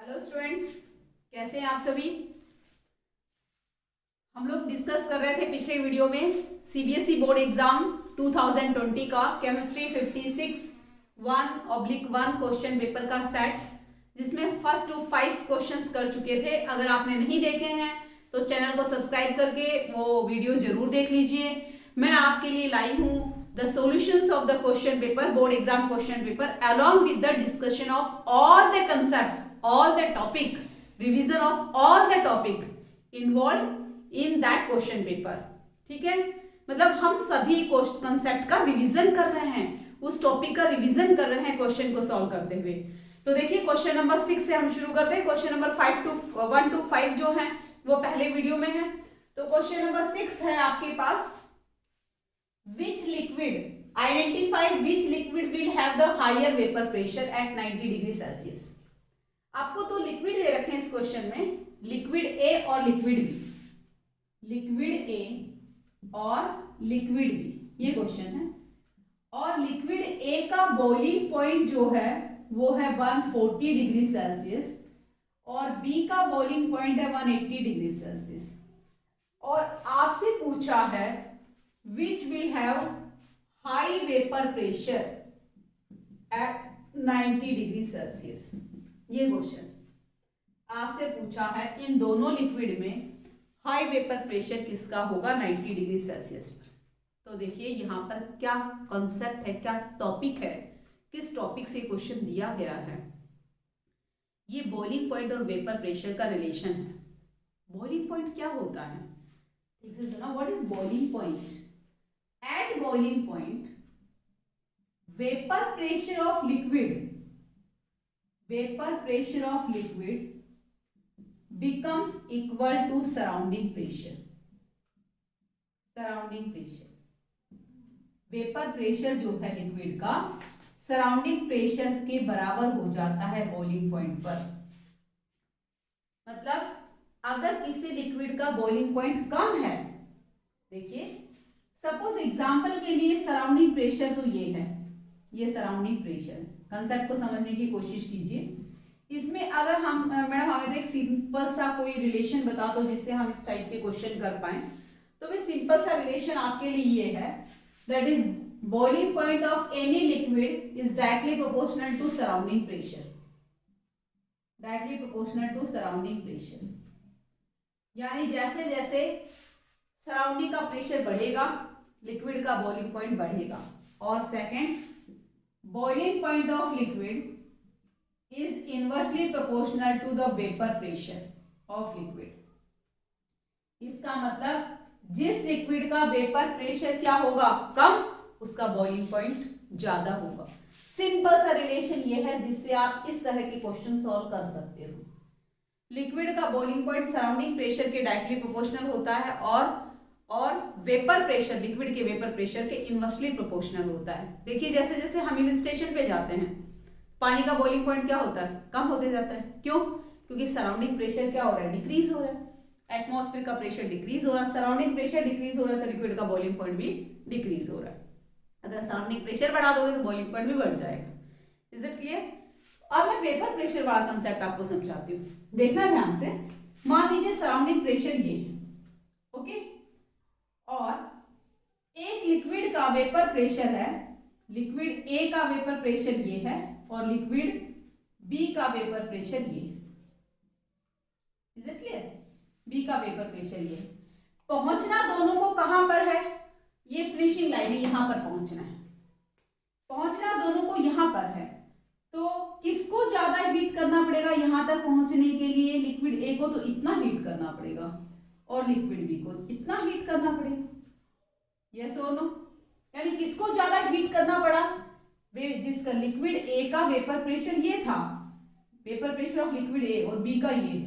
Hello students, कैसे हैं आप सभी। हम लोग डिस्कस कर रहे थे पिछले वीडियो में सीबीएसई बोर्ड एग्जाम 2020 का केमिस्ट्री 56 1/1 क्वेश्चन पेपर का सेट, जिसमें फर्स्ट टू 5 क्वेश्चंस कर चुके थे। अगर आपने नहीं देखे हैं तो चैनल को सब्सक्राइब करके वो वीडियो जरूर देख लीजिए। मैं आपके लिए लाई हूँ the solutions of the question paper, board exam question paper, along with the discussion of all the concepts, all the topic, revision of all the topic involved in that question paper. ठीक है, मतलब हम सभी concept का revision कर रहे हैं, उस टॉपिक का रिवीजन कर रहे हैं क्वेश्चन को सॉल्व करते हुए। तो देखिए क्वेश्चन नंबर 6 से हम शुरू करते हैं। क्वेश्चन नंबर 1 to 5 जो है वो पहले वीडियो में है। तो क्वेश्चन नंबर 6 है आपके पास, which liquid, identify which liquid will have the higher vapor pressure at 90 degree Celsius. आपको तो लिक्विड दे रखे हैं इस क्वेश्चन में, लिक्विड ए और लिक्विड बी, लिक्विड ए और लिक्विड बी, ये क्वेश्चन है। और लिक्विड ए का बॉइलिंग पॉइंट जो है वो है 140 डिग्री सेल्सियस और बी का बॉइलिंग पॉइंट है 180 डिग्री सेल्सियस। और आपसे पूछा है which will have high vapor pressure at 90 degree Celsius. ये क्वेश्चन आपसे पूछा है, इन दोनों लिक्विड में हाई वेपर प्रेशर किसका होगा 90 डिग्री सेल्सियस पर। तो देखिए यहाँ पर क्या कॉन्सेप्ट है, क्या टॉपिक है, किस टॉपिक से क्वेश्चन दिया गया है। ये बॉइलिंग पॉइंट और वेपर प्रेशर का रिलेशन है। बॉइलिंग पॉइंट क्या होता है, ठीक से सुना, what is boiling point? At boiling point, vapor pressure of liquid becomes equal to surrounding pressure. Vapour pressure जो है लिक्विड का सराउंडिंग प्रेशर के बराबर हो जाता है बॉइलिंग पॉइंट पर। मतलब अगर किसी लिक्विड का बॉइलिंग पॉइंट कम है, देखिए सपोज एग्जाम्पल के लिए सराउंडिंग प्रेशर तो ये है, ये सराउंडिंग प्रेशर, कंसेप्ट को समझने की कोशिश कीजिए। इसमें अगर हम मैडम हमें तो एक सिंपल सा कोई रिलेशन बता दो जिससे हम इस टाइप के क्वेश्चन कर पाए, तो वे सिंपल सा रिलेशन आपके लिए ये है, that is boiling point of any liquid is directly proportional to surrounding pressure, directly proportional to surrounding pressure. यानी जैसे जैसे सराउंडिंग का प्रेशर बढ़ेगा लिक्विड का बॉइलिंग पॉइंट बढ़ेगा। और second, boiling point of liquid is inversely proportional to the vapour pressure of liquid. इसका मतलब जिस लिक्विड का वेपर प्रेशर क्या होगा कम, उसका बॉइलिंग पॉइंट ज्यादा होगा। सिंपल सा रिलेशन ये है जिससे आप इस तरह के क्वेश्चन सॉल्व कर सकते हो। लिक्विड का बॉइलिंग पॉइंट सराउंडिंग प्रेशर के डायरेक्टली प्रोपोर्शनल होता है और वेपर प्रेशर, लिक्विड के वेपर प्रेशर के इनवर्सली प्रोपोर्शनल होता है। देखिए जैसे जैसे हम हिल स्टेशन पे जाते हैं, पानी का बॉइलिंग पॉइंट क्या होता है, कम होते जाता है। क्यों? क्योंकि सराउंडिंग प्रेशर क्या हो रहा है, डिक्रीज हो रहा है। एटमॉस्फेयर का प्रेशर डिक्रीज हो रहा है, सराउंडिंग प्रेशर डिक्रीज हो रहा है, तो लिक्विड का बॉइलिंग पॉइंट भी डिक्रीज हो रहा है। अगर सराउंडिंग प्रेशर बढ़ा दोगे तो बॉइलिंग पॉइंट भी बढ़ जाएगा। Is it clear? अब मैं वेपर प्रेशर वाला कंसेप्ट आपको समझाती हूँ, देखना ध्यान से। मान लीजिए सराउंडिंग प्रेशर ये है, ओके, और एक लिक्विड का वेपर प्रेशर है, लिक्विड ए का वेपर प्रेशर ये है और लिक्विड बी का वेपर प्रेशर ये है। Is it clear? बी का वेपर प्रेशर ये है। पहुंचना दोनों को कहां पर है, ये फिनिशिंग लाइन है, यहां पर पहुंचना है। पहुंचना दोनों को यहां पर है, तो किसको ज्यादा हीट करना पड़ेगा यहां तक पहुंचने के लिए? लिक्विड ए को तो इतना हीट करना पड़ेगा और लिक्विड बी को इतना हीट करना पड़ेगा। यस और नो? यानी किसको ज्यादा हीट करना पड़ा? जिसका लिक्विड ए का वेपर प्रेशर ये था, vapour pressure of liquid A, और बी का ये,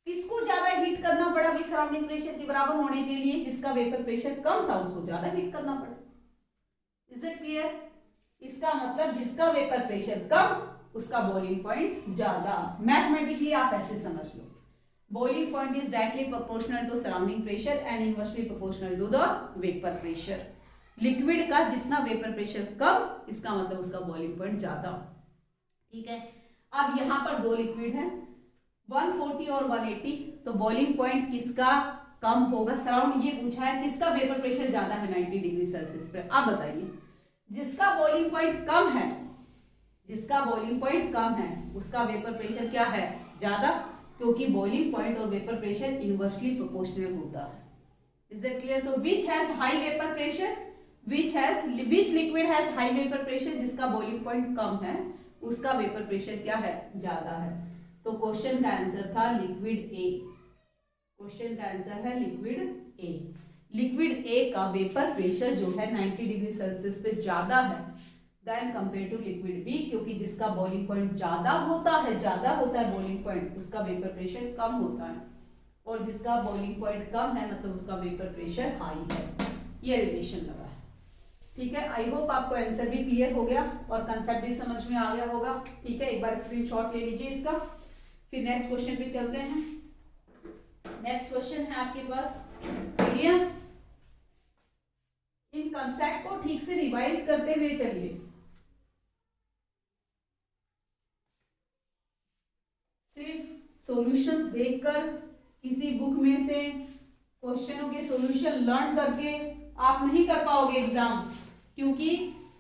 किसको ज्यादा हीट करना पड़ा भी सराउंडिंग प्रेशर के बराबर होने के लिए? जिसका वेपर प्रेशर कम था उसको ज्यादा हीट करना पड़ा। Is it clear? इसका मतलब जिसका वेपर प्रेशर कम उसका बॉइलिंग पॉइंट ज्यादा। मैथमेटिकली आप ऐसे समझ लो, boiling point is directly proportional to surrounding pressure and inversely proportional to the vapor pressure. Liquid का जितना वेपर प्रेशर कम, इसका मतलब उसका बॉइलिंग पॉइंट ज्यादा। ठीक है, अब यहाँ पर दो लिक्विड है 140 और 180, तो बॉइलिंग पॉइंट किसका कम होगा? सराउंड ये पूछा है किसका वेपर प्रेशर ज्यादा है 90 डिग्री सेल्सियस पे। आप बताइए, जिसका बॉइलिंग पॉइंट कम है, जिसका बॉइलिंग पॉइंट कम है उसका वेपर प्रेशर क्या है? ज्यादा, क्योंकि बॉइलिंग पॉइंट और वेपर प्रेशर इनवर्सली प्रोपोर्शनल होता है। Is it clear? तो which has high vapour pressure, which liquid has high vapour pressure? जिसका बॉइलिंग पॉइंट कम है उसका वेपर प्रेशर क्या है? ज्यादा है। तो क्वेश्चन का आंसर था लिक्विड ए। क्वेश्चन का आंसर है लिक्विड ए। लिक्विड ए का वेपर प्रेशर जो है 90 डिग्री सेल्सियस पे ज्यादा है than compare to liquid B, क्योंकि जिसका बॉइलिंग पॉइंट ज्यादा होता है बॉइलिंग पॉइंट, उसका वेपर प्रेशर कम होता है, और जिसका बॉइलिंग पॉइंट कम है मतलब उसका वेपर प्रेशर हाई है। ये रिलेशन लगा है। ठीक है, आई होप आपको आंसर भी क्लियर हो गया और कंसेप्ट भी समझ में आ गया होगा। ठीक है, एक बार स्क्रीनशॉट ले लीजिए इसका, फिर नेक्स्ट क्वेश्चन पे चलते हैं। नेक्स्ट क्वेश्चन है आपके पास, क्लियर? इन कंसेप्ट को ठीक से रिवाइज करते हुए चलिए। सिर्फ सॉल्यूशंस देखकर, किसी बुक में से क्वेश्चनों के सॉल्यूशन लर्न करके आप नहीं कर पाओगे एग्जाम, क्योंकि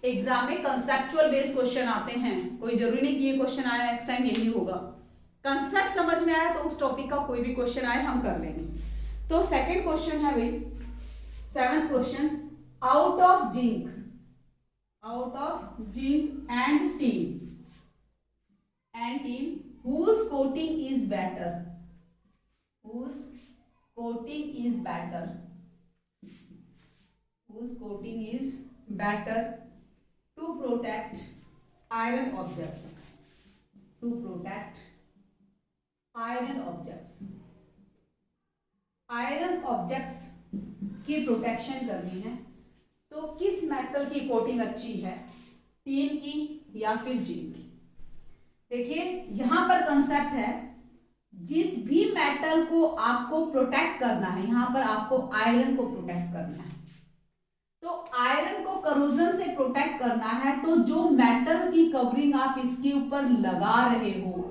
एग्जाम में कंसेप्चुअल बेस्ड क्वेश्चन आते हैं। कोई जरूरी नहीं कि ये क्वेश्चन आया नेक्स्ट टाइम यही होगा। कंसेप्ट समझ में आया तो उस टॉपिक का कोई भी क्वेश्चन आए हम कर लेंगे। तो सेकंड क्वेश्चन है भाई, 7th question, out of zinc and teen whose coating is better, whose coating is better to protect iron objects, iron objects की प्रोटेक्शन करनी है तो किस मेटल की कोटिंग अच्छी है, टीन की या फिर जिंक की? देखिए यहां पर कंसेप्ट है, जिस भी मेटल को आपको प्रोटेक्ट करना है, यहां पर आपको आयरन को प्रोटेक्ट करना है, तो आयरन को करोजन से प्रोटेक्ट करना है, तो जो मेटल की कवरिंग आप इसके ऊपर लगा रहे हो,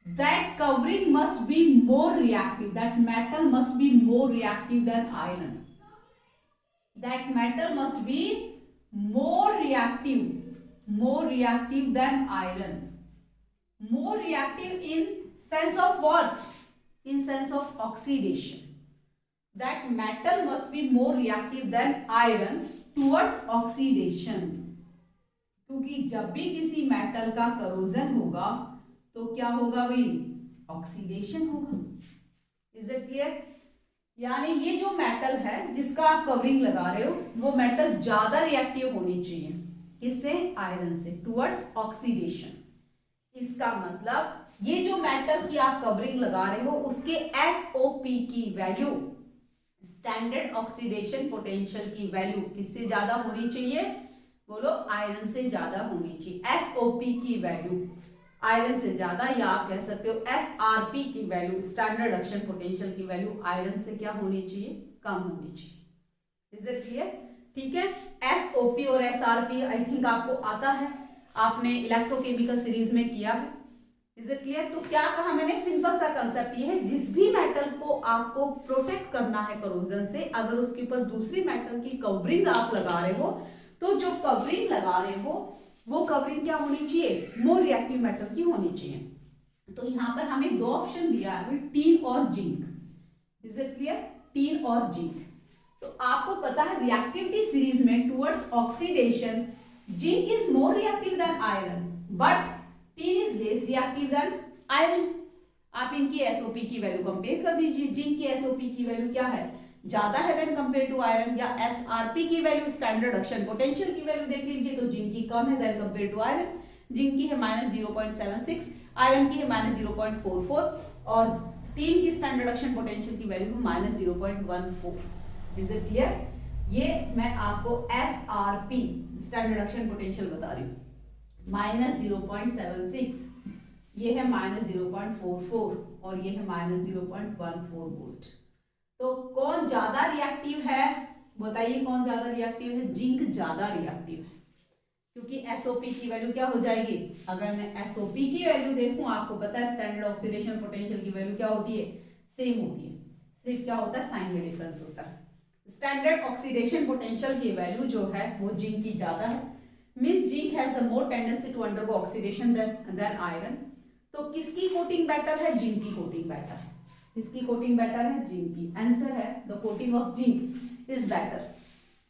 that covering must be more reactive, that metal must be more reactive than iron, that metal must be more reactive than iron. More reactive in sense of what? In sense of oxidation. That metal must be more reactive than iron towards oxidation. क्योंकि जब भी किसी metal का corrosion होगा तो क्या होगा भाई? ऑक्सीडेशन होगा। Is it clear? यानी ये जो मेटल है जिसका आप कवरिंग लगा रहे हो, वो मेटल ज्यादा रिएक्टिव होनी चाहिए, किससे? आयरन से, टुवर्ड्स ऑक्सीडेशन। इसका मतलब ये जो मेटल की आप कवरिंग लगा रहे हो उसके SOP की वैल्यू, स्टैंडर्ड ऑक्सीडेशन पोटेंशियल की वैल्यू किससे ज्यादा होनी चाहिए? बोलो, आयरन से ज्यादा होनी चाहिए। SOP की वैल्यू आयरन से ज्यादा, या आप कह सकते हो SRP की वैल्यू, स्टैंडर्ड रिडक्शन पोटेंशियल की वैल्यू आयरन से क्या होनी चाहिए? कम होनी चाहिए। Is it clear? ठीक है, SOP और SRP आई थिंक आपको आता है, आपने इलेक्ट्रोकेमिकल सीरीज में किया है। Is it clear? तो क्या कहा मैंने? सिंपल सा कंसेप्ट ये है, जिस भी मेटल को आपको प्रोटेक्ट करना है करोजन से, अगर उसके ऊपर दूसरी मेटल की कवरिंग आप लगा रहे हो, तो जो कवरिंग लगा रहे हो वो कवरिंग क्या होनी चाहिए? मोर रिएक्टिव मेटल की होनी चाहिए। तो यहां पर हमें दो ऑप्शन दिया है, टीन और zinc. Is it clear? Tin और जिंक। तो आपको पता है रिएक्टिविटी सीरीज में towards oxidation zinc is more reactive than iron, but tin is less reactive than iron. आप इनकी SOP की वैल्यू कंपेयर कर दीजिए। जिंक की SOP की वैल्यू क्या है? ज्यादा है देन कंपेयर टू आयरन, या SRP की वैल्यू, स्टैंडर्ड रिडक्शन पोटेंशियल की वैल्यू देख लीजिए, तो जिंक की कम है than compare to iron. Zinc की है -0.76, आयरन की है -0.44, और टीन की स्टैंडर्ड रिडक्शन पोटेंशियल की वैल्यू -0.14। Is it clear? ये मैं आपको SRP स्टैंडर्ड रिडक्शन पोटेंशियल बता रही हूँ, -0.76, ये है -0.44 और ये है -0.14 वोल्ट। तो कौन ज्यादा रिएक्टिव है? बताइए कौन ज्यादा रिएक्टिव है? जिंक ज्यादा रिएक्टिव है। क्योंकि एसओपी की वैल्यू क्या हो जाएगी, अगर मैं एसओपी की वैल्यू देखूं, आपको पता है स्टैंडर्ड ऑक्सीडेशन पोटेंशियल की वैल्यू क्या होती है, सेम होती है, सिर्फ क्या होता है साइन में डिफरेंस होता है। स्टैंडर्ड ऑक्सीडेशन पोटेंशियल की वैल्यू जो है वो जिंक की ज्यादा है, means zinc has the more tendency to undergo oxidation than iron. तो किसकी कोटिंग बेटर है, जिंक की कोटिंग बेटर है। किसकी कोटिंग बेटर है, जिंक की। आंसर है the coating of zinc is better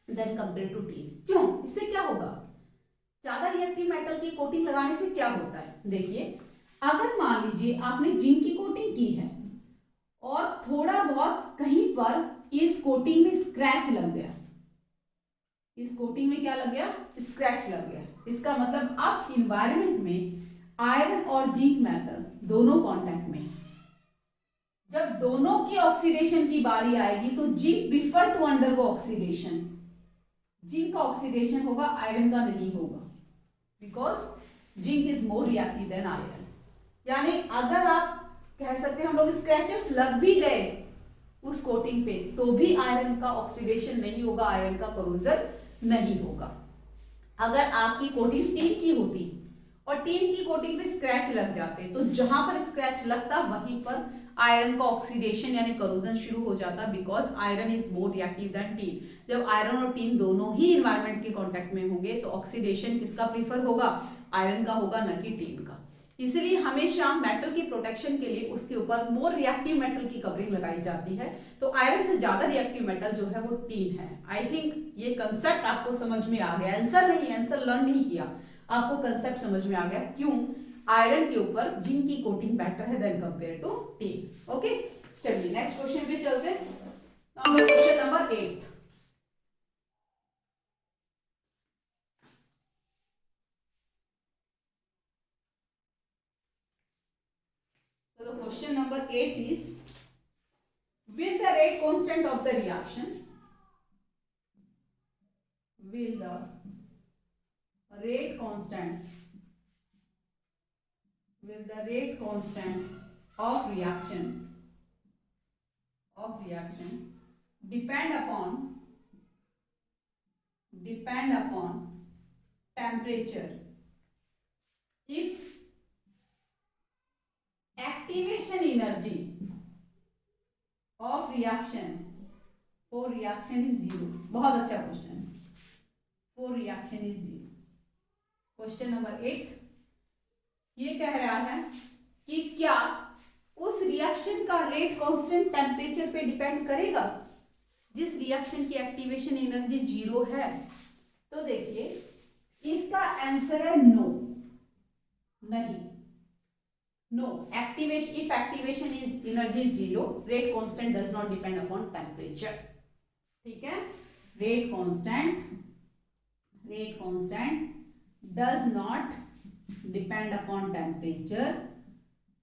than compare to tin. क्यों, इससे क्या होगा, ज्यादा रिएक्टिव मेटल की कोटिंग लगाने से क्या होता है, देखिए अगर मान लीजिए आपने जिंक की कोटिंग की है और थोड़ा बहुत कहीं पर इस कोटिंग में स्क्रैच लग गया, इस कोटिंग में क्या लग गया, स्क्रैच लग गया, इसका मतलब अब इन्वायरमेंट में आयरन और जिंक मेटल दोनों कांटेक्ट में, जब दोनों की ऑक्सीडेशन की बारी आएगी तो zinc prefer to undergo oxidation, zinc का ऑक्सीडेशन होगा, आयरन का नहीं होगा, because zinc is more reactive than iron. यानी अगर आप कह सकते हैं हम लोग स्क्रैचेस लग भी गए उस कोटिंग पे तो भी आयरन का ऑक्सीडेशन नहीं होगा, आयरन का करोजन नहीं होगा। अगर आपकी कोटिंग टीन की होती और टीन की कोटिंग पे स्क्रैच लग जाते तो जहां पर स्क्रैच लगता वहीं पर आयरन का ऑक्सीडेशन यानी करोजन शुरू हो जाता, because iron is more reactive then tin. जब आयरन और टीन दोनों ही इन्वायरमेंट के कांटेक्ट में होंगे तो ऑक्सीडेशन किसका प्रीफर होगा, आयरन का होगा, न कि टीन का। इसलिए हमेशा मेटल की प्रोटेक्शन के लिए उसके ऊपर मोर रिएक्टिव मेटल की कवरिंग लगाई जाती है। तो आयरन से ज्यादा रिएक्टिव मेटल जो है वो टीन है। आई थिंक ये कंसेप्ट आपको समझ में आ गया, आंसर नहीं, आंसर लर्न नहीं किया, आपको कंसेप्ट समझ में आ गया क्यों आयरन के ऊपर जिंक की कोटिंग बेटर है than compare to tin. Okay, चलिए नेक्स्ट क्वेश्चन पे चलते हैं। Question number 8। So the question number 8 is, will the rate constant of the reaction, will the rate constant, will the rate constant of reaction depend upon temperature if activation energy of reaction for reaction is 0। बहुत अच्छा question, for reaction is 0। Question number 8 ये कह रहा है कि क्या उस reaction का रेट कांस्टेंट टेम्परेचर पे डिपेंड करेगा जिस रिएक्शन की एक्टिवेशन एनर्जी 0 है। तो देखिए इसका आंसर है नो, नहीं, no. Activation, if activation is energy 0, rate constant does not depend upon temperature. ठीक है, rate constant does not depend upon temperature,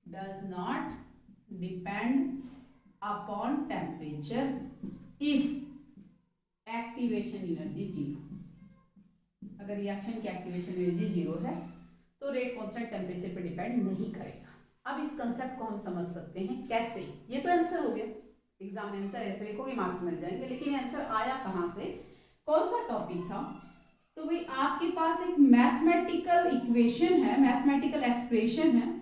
does not depend upon temperature if activation energy 0। अगर reaction की activation energy 0 है तो rate constant temperature पे depend नहीं करेगा। अब इस कंसेप्ट को हम समझ सकते हैं कैसे। ये तो आंसर हो गया, एग्जाम में आंसर ऐसे लिखोगे मार्क्स मिल जाएंगे, लेकिन ये आंसर आया कहां से, कौन सा टॉपिक था। तो भाई आपके पास एक मैथमेटिकल इक्वेशन है, मैथमेटिकल एक्सप्रेशन है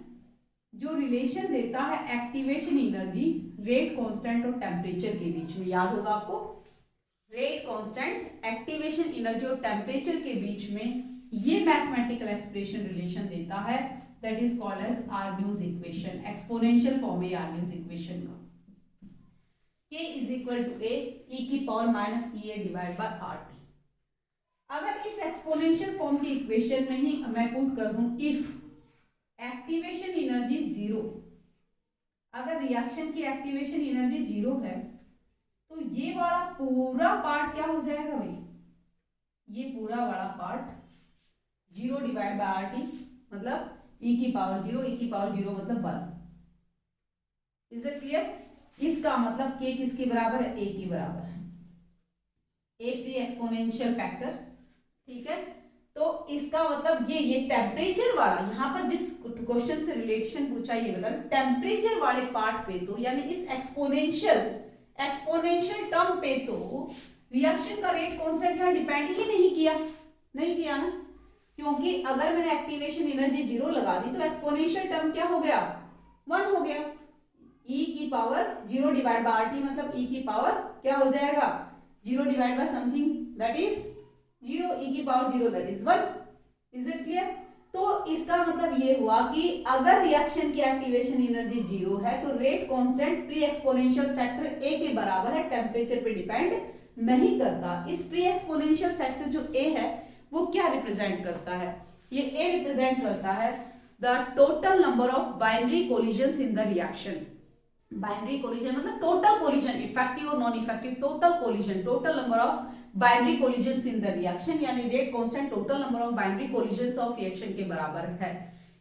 जो रिलेशन देता है एक्टिवेशन एनर्जी, रेट कांस्टेंट और टेम्परेचर के बीच में। याद होगा आपको, रेट कांस्टेंट, एक्टिवेशन एनर्जी और टेम्परेचर के बीच में ये मैथमेटिकल एक्सप्रेशन रिलेशन देता है, that is called as Arrhenius equation. Exponential form है आर्न्यूज इक्वेशन का। K is equal to A E की power minus E A divide by R T. अगर इस एक्सपोनेंशियल फॉर्म की इक्वेशन में ही मैं पुट कर दूं इफ एक्टिवेशन एनर्जी 0, अगर रिएक्शन की एक्टिवेशन एनर्जी 0 है तो ये वाला पूरा पार्ट क्या हो जाएगा भाई, ये पूरा वाला part 0 divide by R T, मतलब e की पावर 0, e की पावर 0 मतलब 1। Is it clear? इसका मतलब k किसके बराबर है, a की बराबर है, a प्री एक्सपोनेंशियल फैक्टर। ठीक है, तो इसका मतलब ये टेम्परेचर वाला, यहां पर जिस क्वेश्चन से रिलेशन पूछा ये बता, टेम्परेचर वाले पार्ट पे तो यानी इस एक्सपोनेंशियल टर्म पे तो रिएक्शन का रेट कांस्टेंट यहां डिपेंड ही नहीं किया ना। क्योंकि अगर मैंने एक्टिवेशन एनर्जी 0 लगा दी तो एक्सपोनेंशियल टर्म क्या हो गया, 1 हो गया। e की पावर 0 डिवाइड बाय RT मतलब e की पावर क्या हो जाएगा, 0 divide by something that is 0, e की power 0 that is 1। Is it clear? तो इसका मतलब ये हुआ कि अगर रिएक्शन की एक्टिवेशन एनर्जी 0 है तो rate constant pre exponential factor a के बराबर है, टेम्परेचर पे डिपेंड नहीं करता। इस प्री एक्सपोनेंशियल फैक्टर जो a है वो क्या रिप्रेजेंट करता है, ये a रिप्रेजेंट करता है the total number of binary collisions in the reaction. Binary collision मतलब टोटल कोलिजन, इफेक्टिव और non effective total collision, total number of binary collisions in the reaction, यानी rate constant total number of binary collisions of reaction के बराबर है।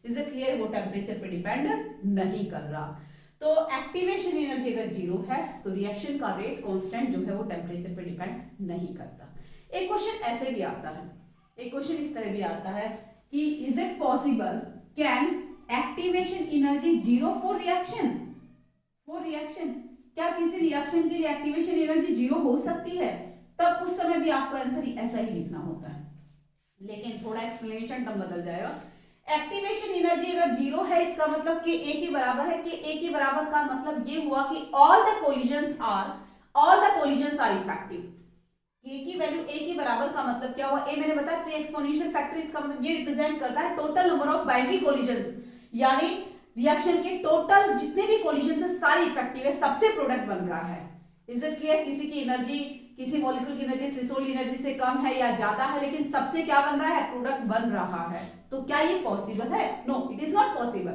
Is it clear? वो temperature पे depend नहीं कर रहा। तो एक्टिवेशन एनर्जी अगर 0 है तो रिएक्शन का रेट कांस्टेंट जो है वो टेम्परेचर पे डिपेंड नहीं करता। एक क्वेश्चन ऐसे भी आता है, एक क्वेश्चन इस तरह भी आता है कि is it possible can activation energy 0 for reaction, for reaction, क्या किसी रिएक्शन के लिए एक्टिवेशन एनर्जी 0 हो सकती है? तब उस समय भी आपको आंसर ऐसा ही लिखना होता है, लेकिन थोड़ा एक्सप्लेनेशन तब बदल जाएगा। एक्टिवेशन एनर्जी अगर 0 है इसका मतलब कि a के बराबर है, कि a के बराबर का मतलब ये हुआ कि all the collisions are effective. a की वैल्यू a के बराबर का मतलब क्या हुआ, a मैंने बताया प्री एक्सपोनेंशियल फैक्टर, इसका मतलब ये रिप्रेजेंट करता है total number of binary collisions, यानी रिएक्शन के टोटल जितने भी कोलिजन्स है सारी इफेक्टिव है, सबसे प्रोडक्ट बन रहा है। Is it clear? किसी की एनर्जी, किसी मॉलिक्यूल की एनर्जी थ्रेशोल्ड एनर्जी से कम है या ज्यादा है, लेकिन सबसे क्या बन रहा है, प्रोडक्ट बन रहा है। तो क्या ये पॉसिबल है? No, it is not possible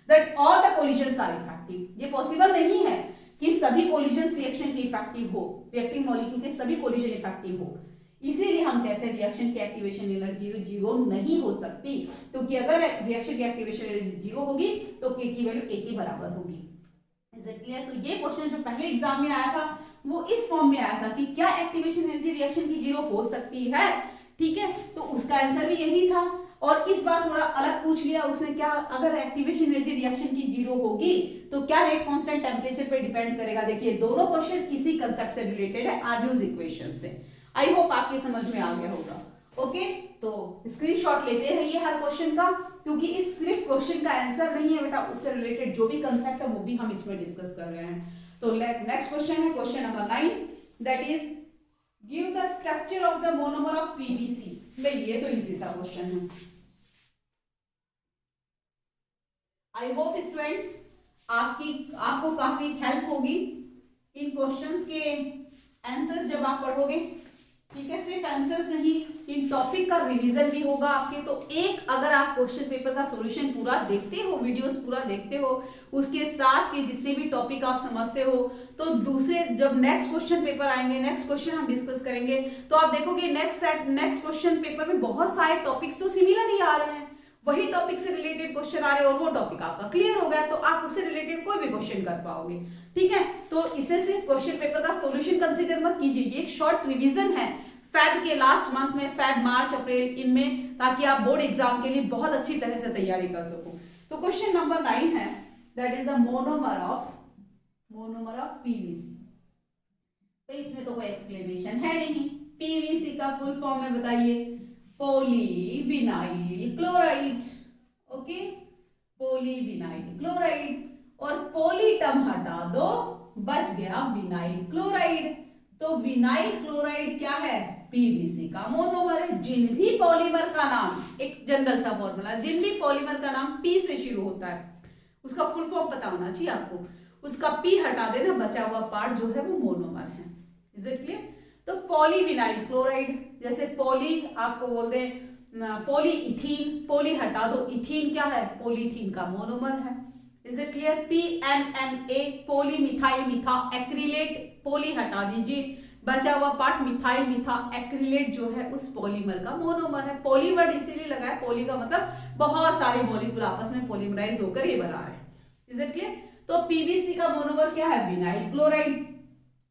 that all the collisions are effective. ये पॉसिबल नहीं है कि सभी कोलिजन्स रिएक्शन के इफेक्टिव हो, रिएक्टिव मॉलिक्यूल के सभी कोलिजन इफेक्टिव हो। इसीलिए हम कहते हैं रिएक्शन की एक्टिवेशन एनर्जी 0 नहीं हो सकती, क्योंकि अगर रिएक्शन की एक्टिवेशन एनर्जी 0 होगी तो k की वैल्यू a के बराबर होगी। Is it clear? तो ये क्वेश्चन जो पहले एग्जाम में आया था वो इस फॉर्म में आया था कि क्या एक्टिवेशन एनर्जी रिएक्शन की 0 हो सकती है, ठीक है? तो उसका आंसर भी यही था। और इस बार थोड़ा अलग पूछ लिया उसने, क्या अगर एक्टिवेशन एनर्जी रिएक्शन की 0 होगी तो क्या रेट कांस्टेंट टेम्परेचर पे डिपेंड करेगा। देखिए दोनों क्वेश्चन इसी कंसेप्ट से रिलेटेड है, आर्नोल्ड्स इक्वेशन से। आई होप आपके समझ में आ गया होगा। ओके, तो स्क्रीनशॉट लेते रहिए हर क्वेश्चन का, क्योंकि इस सिर्फ क्वेश्चन का आंसर नहीं है बेटा, उससे रिलेटेड जो भी कंसेप्ट है वो भी हम इसमें डिस्कस कर रहे हैं। तो नेक्स्ट क्वेश्चन है question number 9, that is give the structure of the monomer of PVC. भाई ये तो इजी सा क्वेश्चन है। आई होप स्टूडेंट्स आपको काफी हेल्प होगी इन क्वेश्चंस के आंसर्स जब आप पढ़ोगे, ठीक है? सिर्फ आंसर्स नहीं, इन टॉपिक का रिवीजन भी होगा आपके। तो एक अगर आप क्वेश्चन पेपर का सॉल्यूशन पूरा देखते हो, वीडियोस पूरा देखते हो, उसके साथ के जितने भी टॉपिक आप समझते हो, तो दूसरे जब नेक्स्ट क्वेश्चन पेपर आएंगे, नेक्स्ट क्वेश्चन हम डिस्कस करेंगे, तो आप देखोगे नेक्स्ट क्वेश्चन पेपर में बहुत सारे टॉपिक्स तो सिमिलर ही आ रहे हैं, वही टॉपिक से रिलेटेड क्वेश्चन आ रहे हैं और वो टॉपिक आपका क्लियर हो गया, तो आप उससे रिलेटेड कोई भी क्वेश्चन कर पाओगे, ठीक है? तो इसे सिर्फ क्वेश्चन पेपर का सॉल्यूशन कंसीडर मत कीजिए, ये एक शॉर्ट रिवीजन है फैब के लास्ट मंथ में, फैब मार्च अप्रैल इनमें, ताकि आप बोर्ड एग्जाम के लिए बहुत अच्छी तरह से तैयारी कर सको। तो क्वेश्चन नंबर 9 है, that is the monomer of PVC. तो इसमें तो कोई एक्सप्लेनेशन है नहीं। पीवीसी का फुल फॉर्म है बताइए, polyvinyl chloride. Okay, polyvinyl chloride, और पॉली टर्म हटा दो, बच गया विनाइल क्लोराइड। तो विनाइल क्लोराइड क्या है, पीवीसी का मोनोमर है। जिन भी पॉलीमर का नाम, एक जनरल सा फॉर्मूला, जिन भी पॉलीमर का नाम पी से शुरू होता है उसका फुल फॉर्म पता होना चाहिए आपको, उसका पी हटा देना, बचा हुआ पार्ट जो है वो मोनोमर है। Is it clear? तो पॉलीविनाइल क्लोराइड, जैसे पॉली आपको बोल दे पॉली इथीन, पॉली हटा दो, इथीन क्या है, पॉलीथीन का मोनोमर है। Is it clear? PMMA poly methyl methacrylate, poly हटा दीजिए, बचा हुआ पार्ट मिथाइल मिथा एक्रिलेट जो है उस पॉलीमर का मोनोमर है। पॉली वर्ड इसीलिए लगा है, पॉली का मतलब बहुत सारे मॉलिक्यूल आपस में पॉलीमराइज होकर ये बना रहे हैं। Is it clear? तो पीवीसी का मोनोमर क्या है, विनाइल क्लोराइड।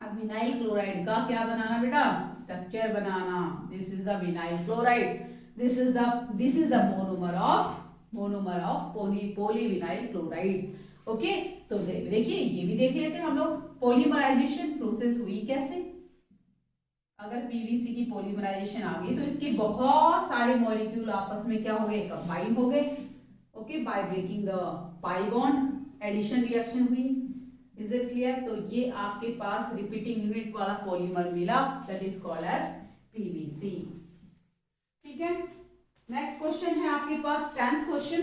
अब विनाइल क्लोराइड का क्या बनाना बेटा, structure banana. This is the vinyl chloride, this is the monomer of polyvinyl chloride. Okay, तो देखिए ये भी देख लेते हैं हम लोग, पॉलीमराइजेशन प्रोसेस हुई कैसे। अगर पीवीसी की पॉलीमराइजेशन आ गई तो इसके बहुत सारे मॉलिक्यूल आपस में क्या हो गए, कंबाइन हो गए, okay, by breaking the pi bond, addition reaction हुई। Is it clear? तो ये आपके पास रिपीटिंग यूनिट वाला पॉलीमर मिला, that is called as PVC. ठीक है, नेक्स्ट क्वेश्चन है आपके पास 10th question.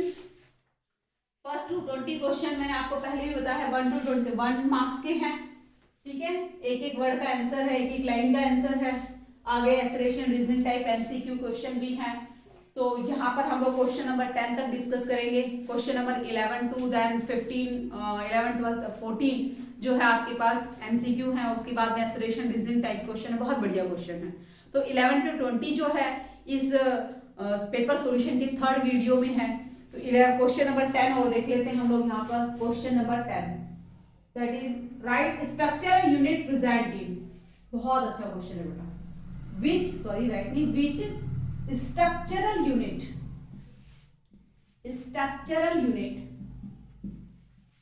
First to 20 question मैंने आपको पहले भी बताया है 1 to 21 मार्क्स के हैं। ठीक है, एक एक वर्ड का आंसर है, एक एक लाइन का आंसर है। आगे acceleration reasoning type MCQ question भी है। तो यहाँ पर हम लोग क्वेश्चन नंबर 10 तक डिस्कस करेंगे। क्वेश्चन नंबर 11 to then 15 11 12 14 जो है आपके पास एमसीक्यू है, उसके बाद में एक्सलेशन रीजनिंग टाइप क्वेश्चन है, बहुत बढ़िया क्वेश्चन है। तो 11 to 20 जो है इस पेपर सॉल्यूशन के थर्ड वीडियो में है। तो क्वेश्चन नंबर 10 और देख लेते हैं हम लोग यहाँ पर। Question number 10 that is right structural unit present in, बहुत अच्छा क्वेश्चन है बेटा, विच structural unit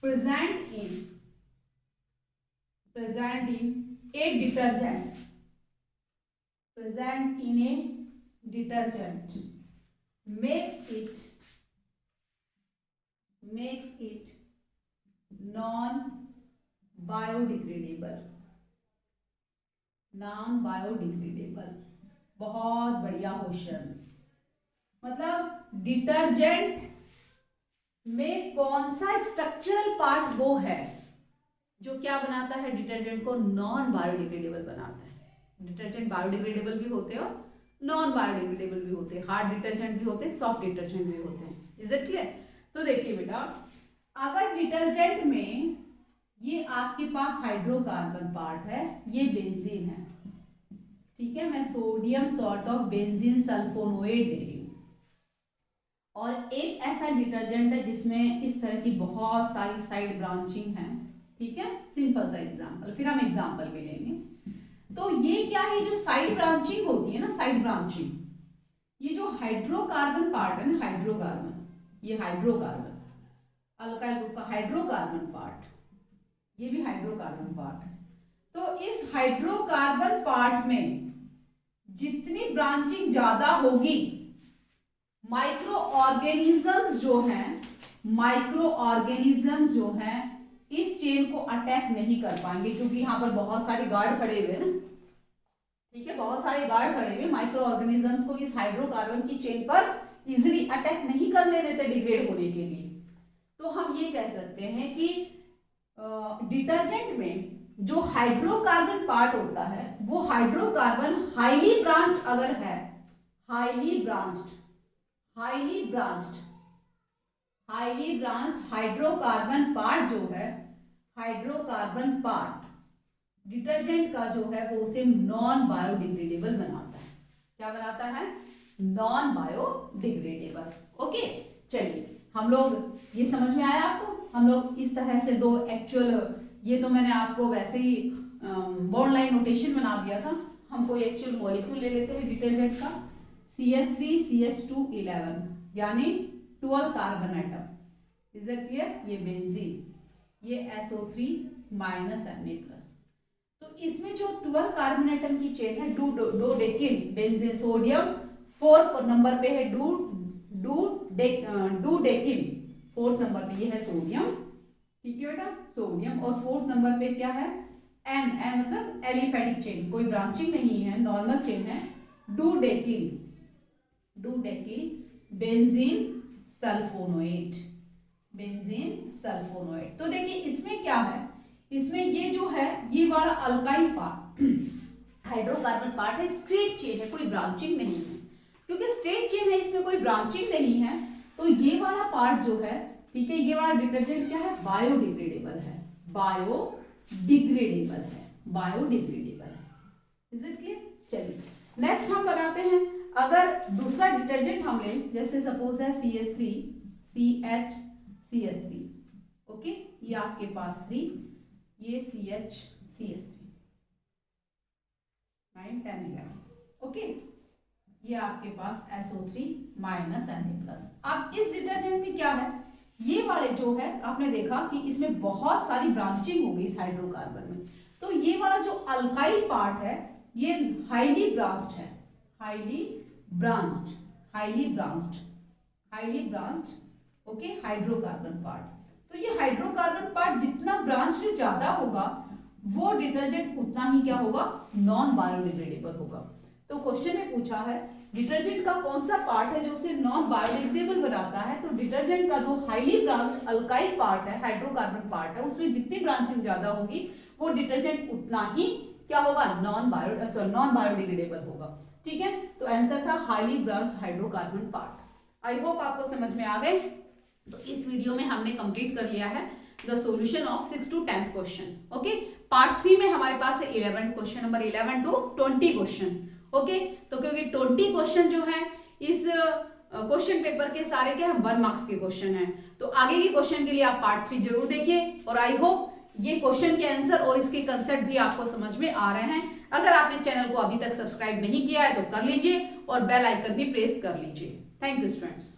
present in a detergent makes it non biodegradable। बहुत बढ़िया क्वेश्चन। मतलब डिटर्जेंट में कौन सा स्ट्रक्चरल पार्ट वो है जो क्या बनाता है, डिटर्जेंट को नॉन बायोडिग्रेडेबल बनाता है। डिटर्जेंट बायोडिग्रेडेबल भी होते हैं और नॉन बायोडिग्रेडेबल भी होते हैं, हार्ड डिटर्जेंट भी होते हैं, सॉफ्ट डिटर्जेंट भी होते हैं। Is it clear? तो देखिए बेटा, अगर डिटर्जेंट में ये आपके पास हाइड्रोकार्बन पार्ट है, ये बेंजीन है, ठीक है, मैं सोडियम सॉल्ट ऑफ बेंजीन सल्फोनोएट दे रही हूं, और एक ऐसा डिटर्जेंट है जिसमें इस तरह की बहुत सारी साइड ब्रांचिंग है। ठीक है, सिंपल सा एग्जांपल, फिर हम एग्जांपल भी लेंगे। तो ये क्या है, जो साइड ब्रांचिंग होती है ना, साइड ब्रांचिंग, ये जो हाइड्रोकार्बन पार्ट है ना, हाइड्रोकार्बन, ये हाइड्रोकार्बन अल्काइल ग्रुप का हाइड्रोकार्बन पार्ट, ये भी हाइड्रोकार्बन पार्ट है। तो इस हाइड्रोकार्बन पार्ट में जितनी ब्रांचिंग ज्यादा होगी, माइक्रो ऑर्गेनिजम्स जो हैं इस चेन को अटैक नहीं कर पाएंगे, क्योंकि यहां पर बहुत सारे गार्ड खड़े हुए हैं ना। ठीक है, बहुत सारे गार्ड खड़े हुए, माइक्रो ऑर्गेनिजम्स को इस हाइड्रोकार्बन की चेन पर इजीली अटैक नहीं करने देते डिग्रेड होने के लिए। तो हम ये कह सकते हैं कि डिटर्जेंट में जो हाइड्रोकार्बन पार्ट होता है वो हाइड्रोकार्बन हाईली ब्रांच्ड अगर है, हाईली ब्रांच्ड हाइड्रोकार्बन पार्ट जो है, हाइड्रोकार्बन पार्ट डिटर्जेंट का जो है वो उसे नॉन बायोडिग्रेडेबल बनाता है। क्या बनाता है? Non biodegradable. ओके, चलिए हम लोग, ये समझ में आया आपको? हम लोग इस तरह से दो एक्चुअल, ये तो मैंने आपको वैसे ही बॉन्ड लाइन नोटेशन बना दिया था, हम कोई एक्चुअल मॉलिक्यूल ले लेते हैं डिटर्जेंट का, CH3CH211 यानी 12 carbon atom. Is it clear? ये बेंजीन, ये SO3 माइनस Na+। तो इसमें जो 12 कार्बन एटम की चेन है, डोडेकिन बेंजीन, सोडियम 4 नंबर पे है, डूडेकिन 4th नंबर पे ये है सोडियम। ठीक है बेटा, सोडियम, और 4th नंबर पे क्या है? एन मतलब एलिफेटिक चेन, कोई ब्रांचिंग नहीं है, नॉर्मल चेन है, डूडेकिन बेंजीन सल्फोनोएट। तो देखिए इसमें क्या है, इसमें ये जो है ये वाला अल्काइल पार्ट हाइड्रोकार्बन पार्ट है, स्ट्रेट चेन है, कोई ब्रांचिंग नहीं है। क्योंकि स्ट्रेट चेन है, इसमें कोई ब्रांचिंग नहीं है, तो ये वाला पार्ट जो है, ठीक है, ये वाला डिटर्जेंट क्या है? बायोडिग्रेडेबल है। Is it clear? चलिए नेक्स्ट हम बनाते हैं, अगर दूसरा डिटर्जेंट हम लें, जैसे सपोज है CH3, ओके, ये आपके पास 3, ये CH3 9 10 11, ओके, ये आपके पास SO3 माइनस Na+। अब इस डिटर्जेंट में क्या है, ये वाले जो है आपने देखा कि इसमें बहुत सारी ब्रांचिंग हो गई इस हाइड्रोकार्बन में, तो ये वाला जो अल्काइल पार्ट है ये हाईली ब्रांच्ड है, highly branched okay hydrocarbon part. तो ये हाइड्रोकार्बन पार्ट जितना ब्रांच्ड ज्यादा होगा वो डिटर्जेंट उतना ही क्या होगा, नॉन बायोडिग्रेडेबल होगा। तो क्वेश्चन में पूछा है डिटर्जेंट का कौन सा पार्ट है जो उसे नॉन बायोडिग्रेडेबल बनाता है, तो डिटर्जेंट का जो हाईली ब्रांच्ड अल्काइल पार्ट है, हाइड्रोकार्बन पार्ट है, उसमें जितनी ब्रांचिंग ज्यादा होगी वो डिटर्जेंट उतना ही क्या होगा, नॉन बायोडिग्रेडेबल होगा। ठीक है, तो आंसर था highly branched hydrocarbon part. I hope आपको समझ में आ गए। तो इस वीडियो में हमने कंप्लीट कर लिया है the solution of 6 to 10th question. Okay, part 3 में हमारे पास है 11 question, number 11 to 20 question. Okay, तो क्योंकि 20 क्वेश्चन जो है इस क्वेश्चन पेपर के सारे क्या है 1 मार्क्स के क्वेश्चन हैं, तो आगे के क्वेश्चन के लिए आप पार्ट 3 जरूर देखिए। और आई होप ये क्वेश्चन के आंसर और इसके कंसेप्ट भी आपको समझ में आ रहे हैं। अगर आपने चैनल को अभी तक सब्सक्राइब नहीं किया है तो कर लीजिए और बेल आइकन भी प्रेस कर लीजिए। Thank you students.